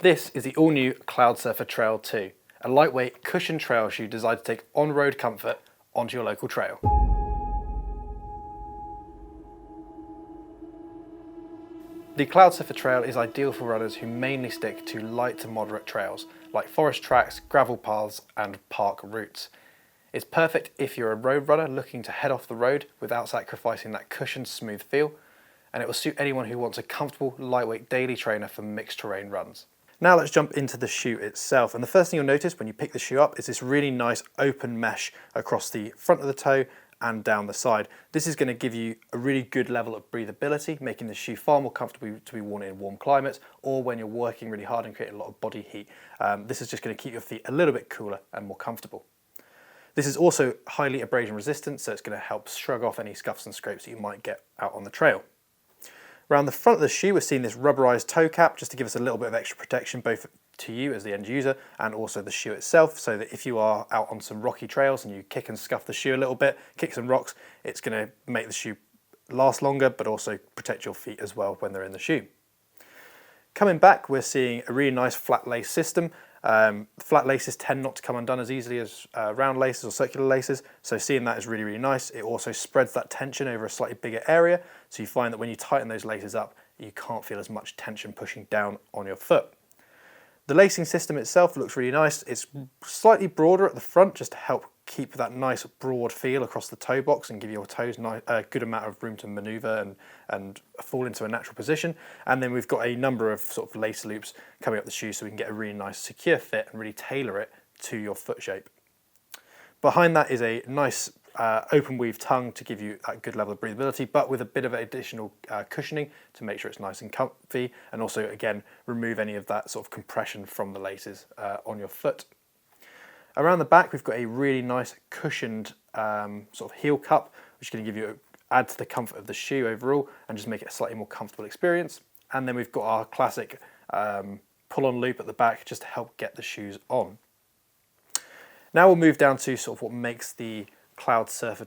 This is the all-new Cloudsurfer Trail 2, a lightweight cushioned trail shoe designed to take on-road comfort onto your local trail. The Cloudsurfer Trail is ideal for runners who mainly stick to light to moderate trails, like forest tracks, gravel paths and park routes. It's perfect if you're a road runner looking to head off the road without sacrificing that cushioned smooth feel, and it will suit anyone who wants a comfortable, lightweight daily trainer for mixed terrain runs. Now let's jump into the shoe itself, and the first thing you'll notice when you pick the shoe up is this really nice open mesh across the front of the toe and down the side. This is going to give you a really good level of breathability, making the shoe far more comfortable to be worn in warm climates or when you're working really hard and creating a lot of body heat. This is just going to keep your feet a little bit cooler and more comfortable. This is also highly abrasion resistant, so it's going to help shrug off any scuffs and scrapes that you might get out on the trail. Around the front of the shoe, we're seeing this rubberized toe cap just to give us a little bit of extra protection, both to you as the end user and also the shoe itself, so that if you are out on some rocky trails and you kick and scuff the shoe a little bit, kick some rocks, it's going to make the shoe last longer but also protect your feet as well when they're in the shoe. Coming back, we're seeing a really nice flat lace system. Flat laces tend not to come undone as easily as round laces or circular laces, so seeing that is really, really nice. It also spreads that tension over a slightly bigger area, so you find that when you tighten those laces up, you can't feel as much tension pushing down on your foot. The lacing system itself looks really nice. It's slightly broader at the front just to help keep that nice broad feel across the toe box and give your toes a good amount of room to maneuver and fall into a natural position. And then we've got a number of sort of lace loops coming up the shoe so we can get a really nice secure fit and really tailor it to your foot shape. Behind that is a nice open weave tongue to give you that good level of breathability, but with a bit of additional cushioning to make sure it's nice and comfy, and also again remove any of that sort of compression from the laces on your foot. Around the back we've got a really nice cushioned sort of heel cup, which is going to give you add to the comfort of the shoe overall and just make it a slightly more comfortable experience. And then we've got our classic pull-on loop at the back just to help get the shoes on. Now we'll move down to sort of what makes the Cloudsurfer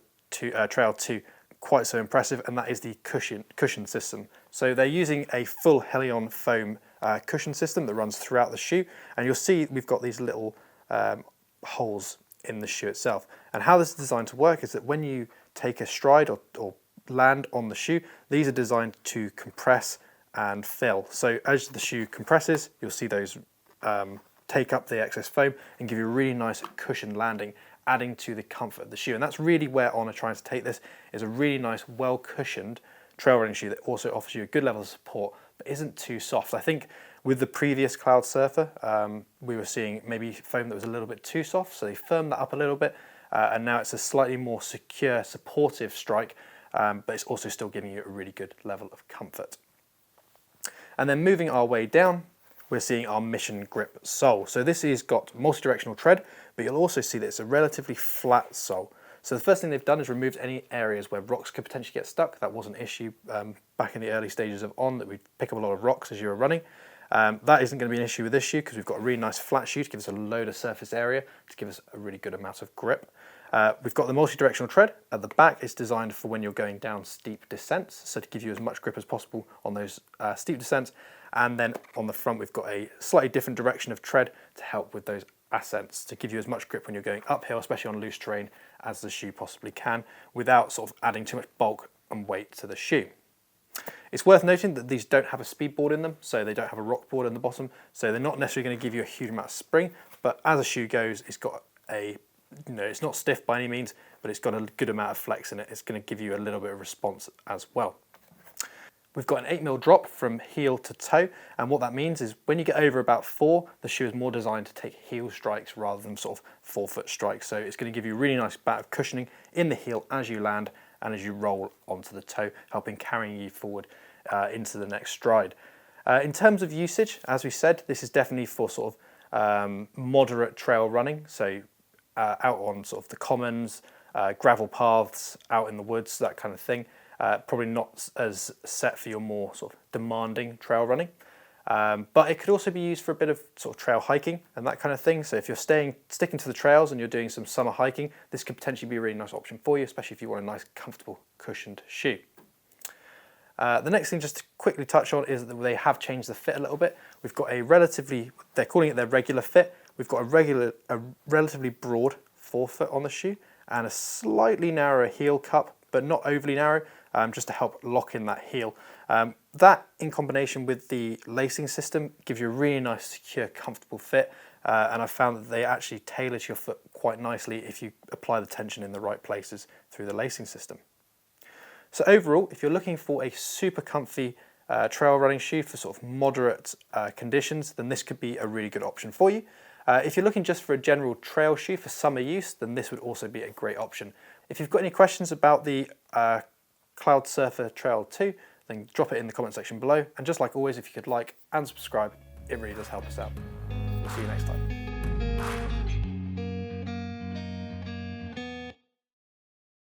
Trail 2 quite so impressive, and that is the cushion system. So they're using a full Helion foam cushion system that runs throughout the shoe, and you'll see we've got these little holes in the shoe itself. And how this is designed to work is that when you take a stride or land on the shoe, these are designed to compress and fill. So as the shoe compresses, you'll see those take up the excess foam and give you a really nice cushioned landing, adding to the comfort of the shoe. And that's really where On are trying to take this, is a really nice, well cushioned trail running shoe that also offers you a good level of support but isn't too soft. I think with the previous Cloudsurfer, we were seeing maybe foam that was a little bit too soft, so they firmed that up a little bit, and now it's a slightly more secure, supportive strike, but it's also still giving you a really good level of comfort. And then moving our way down, we're seeing our Missiongrip sole. So this has got multi-directional tread, but you'll also see that it's a relatively flat sole. So the first thing they've done is removed any areas where rocks could potentially get stuck. That was an issue back in the early stages of On, that we'd pick up a lot of rocks as you were running. That isn't going to be an issue with this shoe because we've got a really nice flat shoe to give us a load of surface area, to give us a really good amount of grip. We've got the multi-directional tread at the back. It's designed for when you're going down steep descents, so to give you as much grip as possible on those steep descents. And then on the front we've got a slightly different direction of tread to help with those ascents, to give you as much grip when you're going uphill, especially on loose terrain, as the shoe possibly can, without sort of adding too much bulk and weight to the shoe. It's worth noting that these don't have a speed board in them, so they don't have a rock board in the bottom, so they're not necessarily going to give you a huge amount of spring, but as a shoe goes, it's got a, it's not stiff by any means, but it's got a good amount of flex in it. It's going to give you a little bit of response as well. We've got an 8mm drop from heel to toe, and what that means is when you get over about 4, the shoe is more designed to take heel strikes rather than sort of forefoot strikes. So it's going to give you a really nice bit of cushioning in the heel as you land and as you roll onto the toe, helping carrying you forward into the next stride. In terms of usage, as we said, this is definitely for sort of moderate trail running, so out on sort of the commons, gravel paths, out in the woods, that kind of thing. Probably not as set for your more sort of demanding trail running, but it could also be used for a bit of sort of trail hiking and that kind of thing. So if you're sticking to the trails and you're doing some summer hiking, this could potentially be a really nice option for you, especially if you want a nice, comfortable, cushioned shoe. The next thing just to quickly touch on is that they have changed the fit a little bit. We've got a relatively, they're calling it their regular fit. We've got a relatively broad forefoot on the shoe and a slightly narrower heel cup, but not overly narrow, just to help lock in that heel. That in combination with the lacing system gives you a really nice, secure, comfortable fit. And I've found that they actually tailor to your foot quite nicely if you apply the tension in the right places through the lacing system. So overall, if you're looking for a super comfy trail running shoe for sort of moderate conditions, then this could be a really good option for you. If you're looking just for a general trail shoe for summer use, then this would also be a great option. If you've got any questions about the Cloudsurfer Trail 2, then drop it in the comment section below. And just like always, if you could like and subscribe, it really does help us out. We'll see you next time.